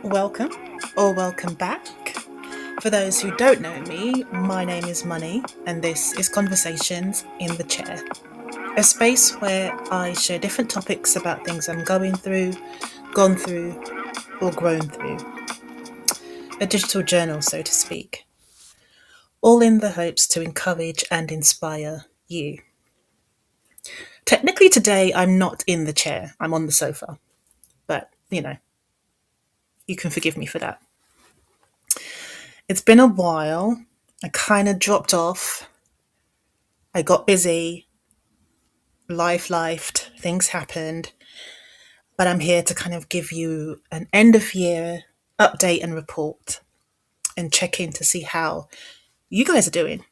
Welcome or welcome back. For those who don't know me, my name is Money, and this is Conversations in the Chair, a space where I share different topics about things I'm going through, gone through, or grown through. A digital journal, so to speak, all in the hopes to encourage and inspire you. Technically, today I'm not in the chair, I'm on the sofa, but you can forgive me for that. It's been a while. I kind of dropped off. I got busy. Life lifed, things happened, but I'm here to kind of give you an end of year update and report and check in to see how you guys are doing.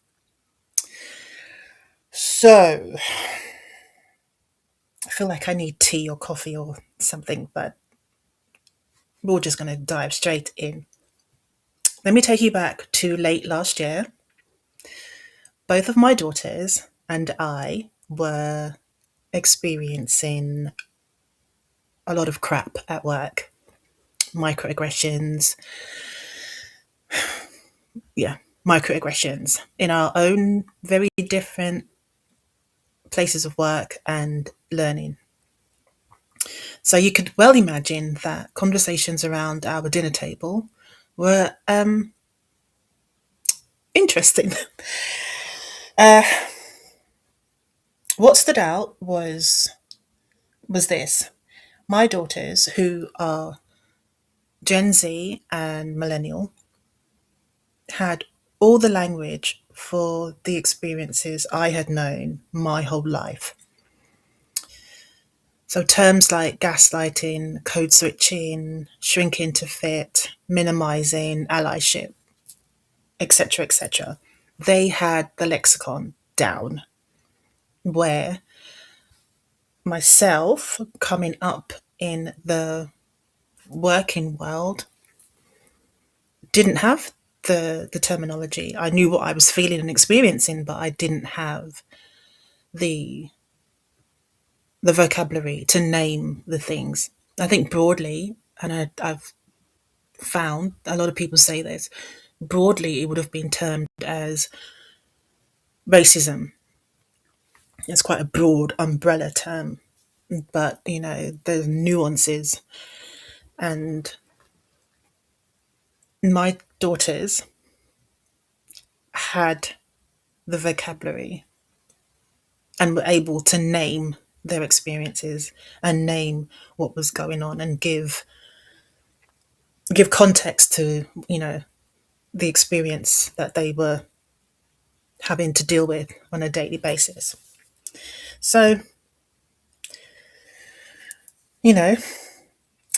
So, I feel like I need tea or coffee or something, but we're just going to dive straight in. Let me take you back to late last year. Both of my daughters and I were experiencing a lot of crap at work, microaggressions, yeah, microaggressions in our own very different places of work and learning. So you could well imagine that conversations around our dinner table were interesting. Uh, what stood out was this: my daughters, who are Gen Z and millennial, had all the language for the experiences I had known my whole life. So terms like gaslighting, code switching, shrinking to fit, minimizing, allyship, etc., etc. They had the lexicon down, where myself coming up in the working world didn't have the terminology. I knew what I was feeling and experiencing, but I didn't have the the vocabulary to name the things. I think broadly, and I've found a lot of people say this, broadly it would have been termed as racism. It's quite a broad umbrella term, but there's nuances. And my daughters had the vocabulary and were able to name their experiences and name what was going on and give context to the experience that they were having to deal with on a daily basis. So, you know,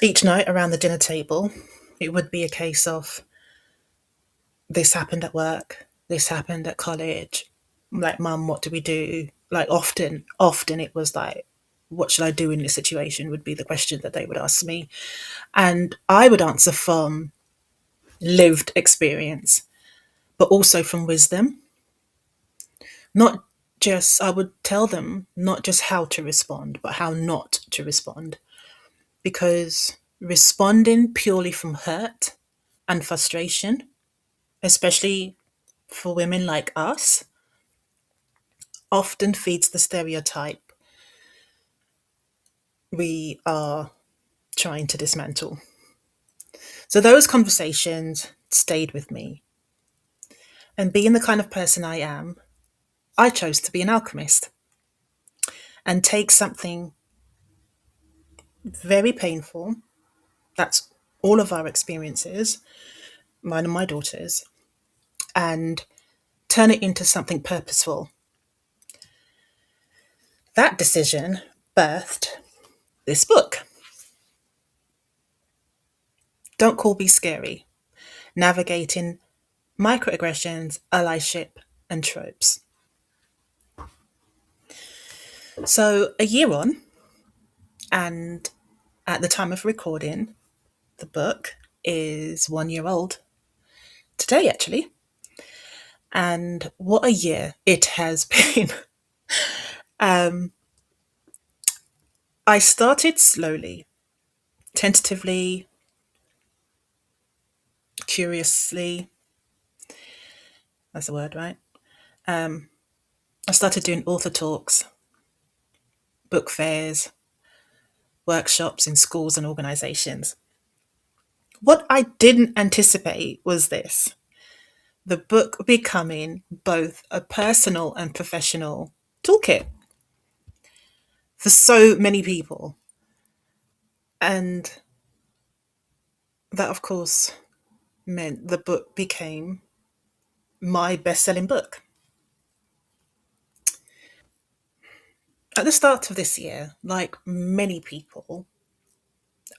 each night around the dinner table, it would be a case of this happened at work, this happened at college. Like, mum, what do we do? Like, often it was like, what should I do in this situation would be the question that they would ask me. And I would answer from lived experience, but also from wisdom. Not I would tell them not just how to respond, but how not to respond. Because responding purely from hurt and frustration, especially for women like us, often feeds the stereotype we are trying to dismantle. So those conversations stayed with me. And being the kind of person I am, I chose to be an alchemist and take something very painful, that's all of our experiences, mine and my daughter's, and turn it into something purposeful. That decision birthed this book. Don't Call Me Scary: Navigating Microaggressions, Allyship, and Tropes. So, a year on, and at the time of recording, the book is 1 year old. Today, actually. And what a year it has been. I started slowly, tentatively, curiously, that's the word, right? I started doing author talks, book fairs, workshops in schools and organizations. What I didn't anticipate was this: the book becoming both a personal and professional toolkit for so many people. And that, of course, meant the book became my best selling book. At the start of this year, like many people,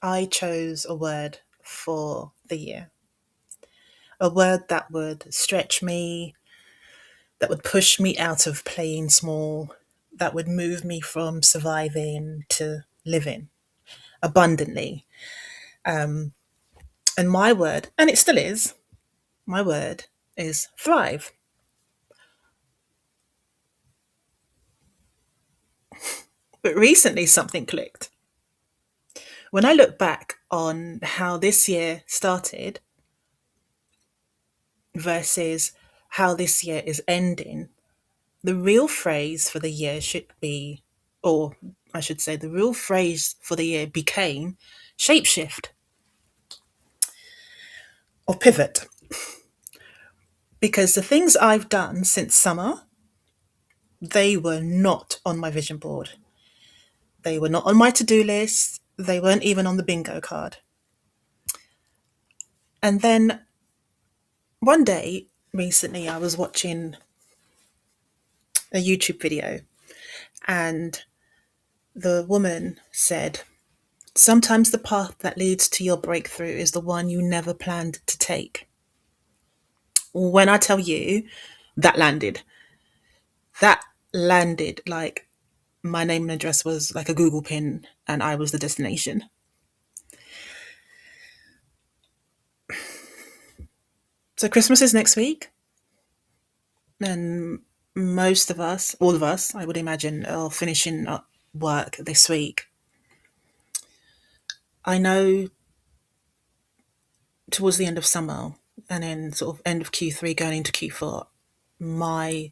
I chose a word for the year, a word that would stretch me, that would push me out of playing small, that would move me from surviving to living abundantly. And my word, and it still is, my word is thrive. But recently something clicked. When I look back on how this year started versus how this year is ending, the real phrase for the year should be, or I should say, the real phrase for the year became shapeshift or pivot. Because the things I've done since summer, they were not on my vision board. They were not on my to do list. They weren't even on the bingo card. And then one day recently, I was watching a YouTube video, and the woman said, sometimes the path that leads to your breakthrough is the one you never planned to take. When I tell you, that landed, that landed like my name and address was like a Google pin and I was the destination. So Christmas is next week, and most of us, all of us, I would imagine, are finishing up work this week. I know towards the end of summer and then sort of end of Q3 going into Q4, my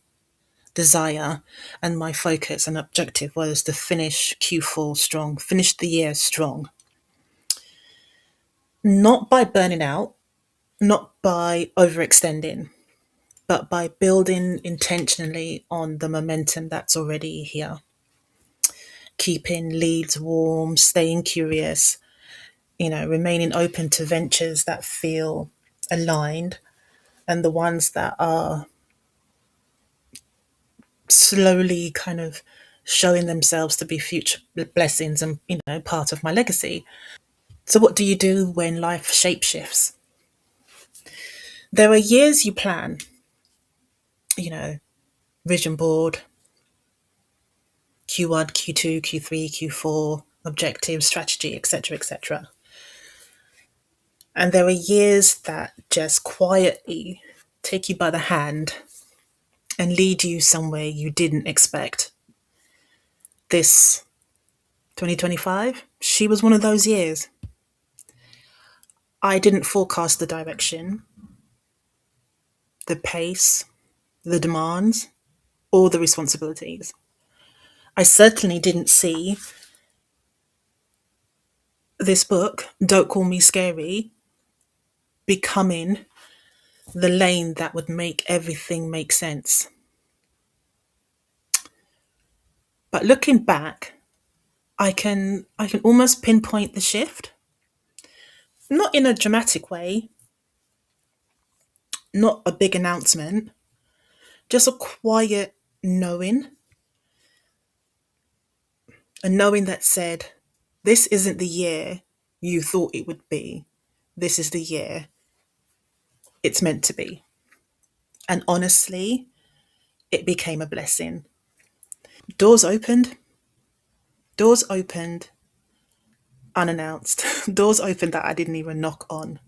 desire and my focus and objective was to finish Q4 strong, finish the year strong. Not by burning out, not by overextending, but by building intentionally on the momentum that's already here. Keeping leads warm, staying curious, remaining open to ventures that feel aligned and the ones that are slowly kind of showing themselves to be future blessings and, part of my legacy. So, what do you do when life shapeshifts? There are years you plan, you know, vision board, Q1, Q2, Q3, Q4, objectives, strategy, etc., etc. And there are years that just quietly take you by the hand and lead you somewhere you didn't expect. This 2025, she was one of those years. I didn't forecast the direction, the pace, the demands, or the responsibilities. I certainly didn't see this book, Don't Call Me Scary, becoming the lane that would make everything make sense. But looking back, I can almost pinpoint the shift. Not in a dramatic way, not a big announcement, just a quiet knowing, a knowing that said, this isn't the year you thought it would be. This is the year it's meant to be. And honestly, it became a blessing. Doors opened, doors opened unannounced, doors opened that I didn't even knock on.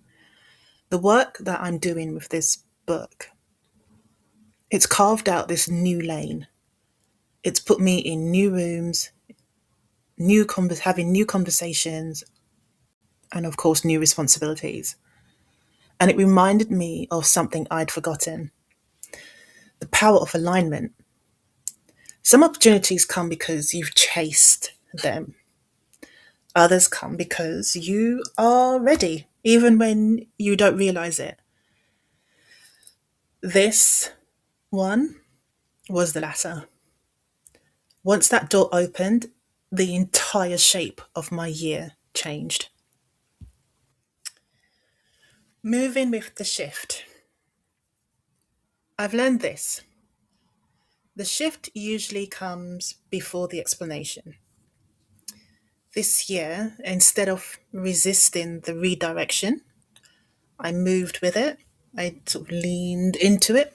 The work that I'm doing with this book, it's carved out this new lane. It's put me in new rooms, having new conversations, and of course, new responsibilities. And it reminded me of something I'd forgotten: the power of alignment. Some opportunities come because you've chased them, others come because you are ready, even when you don't realize it. This one was the latter. Once that door opened, the entire shape of my year changed. Moving with the shift. I've learned this: the shift usually comes before the explanation. This year, instead of resisting the redirection, I moved with it. I sort of leaned into it.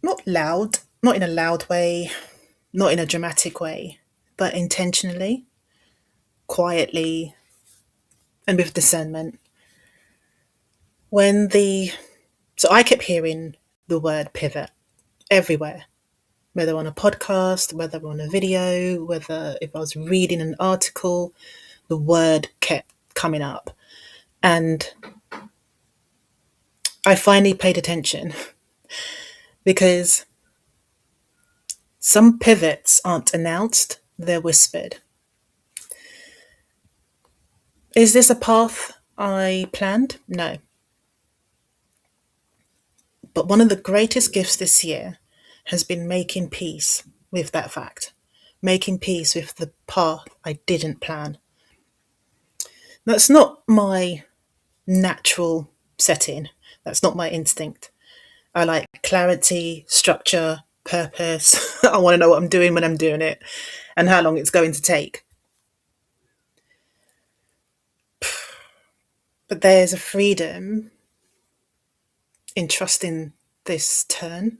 Not loud, not in a loud way, not in a dramatic way, but intentionally, quietly, and with discernment. When the So I kept hearing the word pivot everywhere, whether on a podcast, whether on a video, whether if I was reading an article, the word kept coming up. And I finally paid attention because some pivots aren't announced, they're whispered. Is this a path I planned? No. But one of the greatest gifts this year has been making peace with that fact, making peace with the path I didn't plan. That's not my natural setting, that's not my instinct. I like clarity, structure, purpose. I want to know what I'm doing when I'm doing it and how long it's going to take. But there's a freedom in trusting this turn,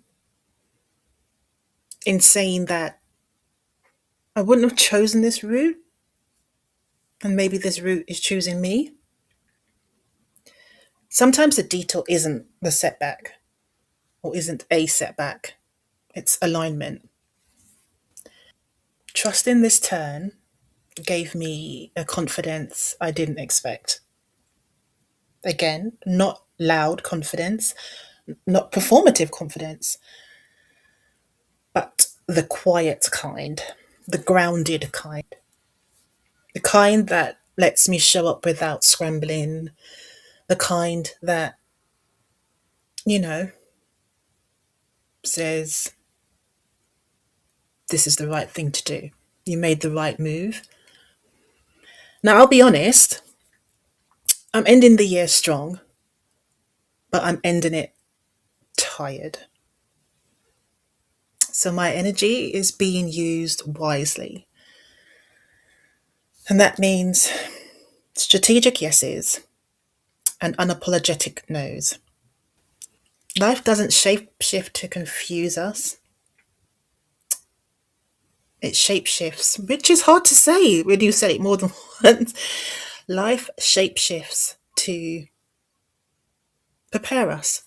in saying that I wouldn't have chosen this route, and maybe this route is choosing me. Sometimes the detour isn't the setback, or isn't a setback, it's alignment. Trusting this turn gave me a confidence I didn't expect. Again, not loud confidence, not performative confidence, but the quiet kind, the grounded kind, the kind that lets me show up without scrambling, the kind that, you know, says, this is the right thing to do. You made the right move. Now, I'll be honest, I'm ending the year strong, but I'm ending it tired. So my energy is being used wisely. And that means strategic yeses and unapologetic no's. Life doesn't shape shift to confuse us. It shape shifts, which is hard to say when you say it more than once. Life shape shifts to prepare us,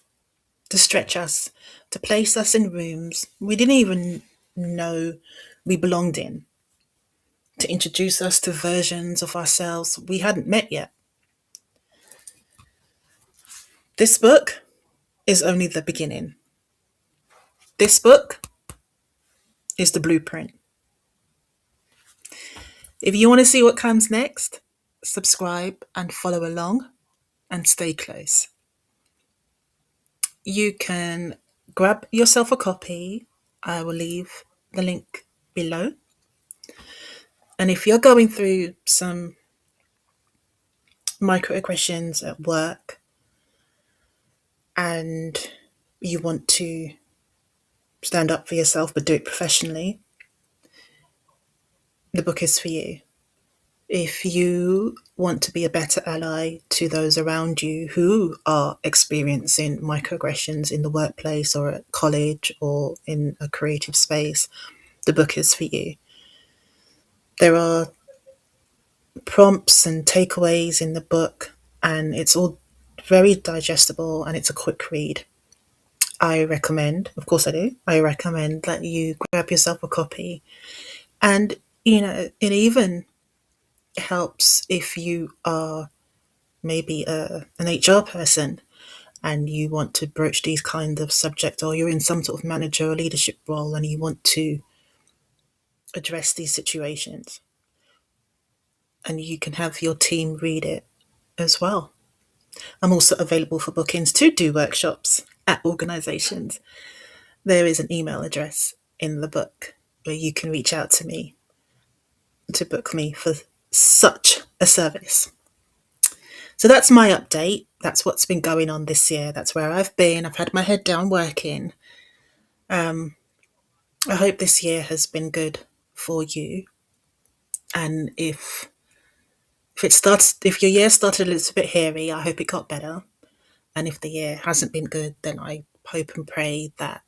to stretch us, to place us in rooms we didn't even know we belonged in, to introduce us to versions of ourselves we hadn't met yet. This book is only the beginning. This book is the blueprint. If you want to see what comes next, subscribe and follow along and stay close. You can grab yourself a copy. I will leave the link below. And if you're going through some microaggressions at work and you want to stand up for yourself but do it professionally, the book is for you. If you want to be a better ally to those around you who are experiencing microaggressions in the workplace or at college or in a creative space, the book is for you. There are prompts and takeaways in the book, and it's all very digestible and it's a quick read. I recommend, of course I do, I recommend that you grab yourself a copy. And, it even helps if you are maybe an HR person, and you want to broach these kind of subjects, or you're in some sort of manager or leadership role and you want to address these situations, and you can have your team read it as well. I'm also available for bookings to do workshops at organisations. There is an email address in the book where you can reach out to me to book me for such a service. So that's my update. That's what's been going on this year. That's where I've been. I've had my head down working. I hope this year has been good for you. And if your year started a little bit hairy, I hope it got better. And if the year hasn't been good, then I hope and pray that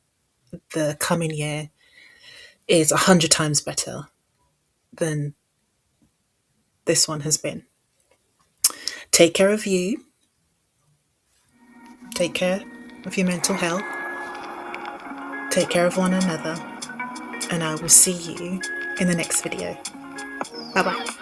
the coming year is 100 times better than this one has been. Take care of you. Take care of your mental health. Take care of one another. And I will see you in the next video. Bye bye.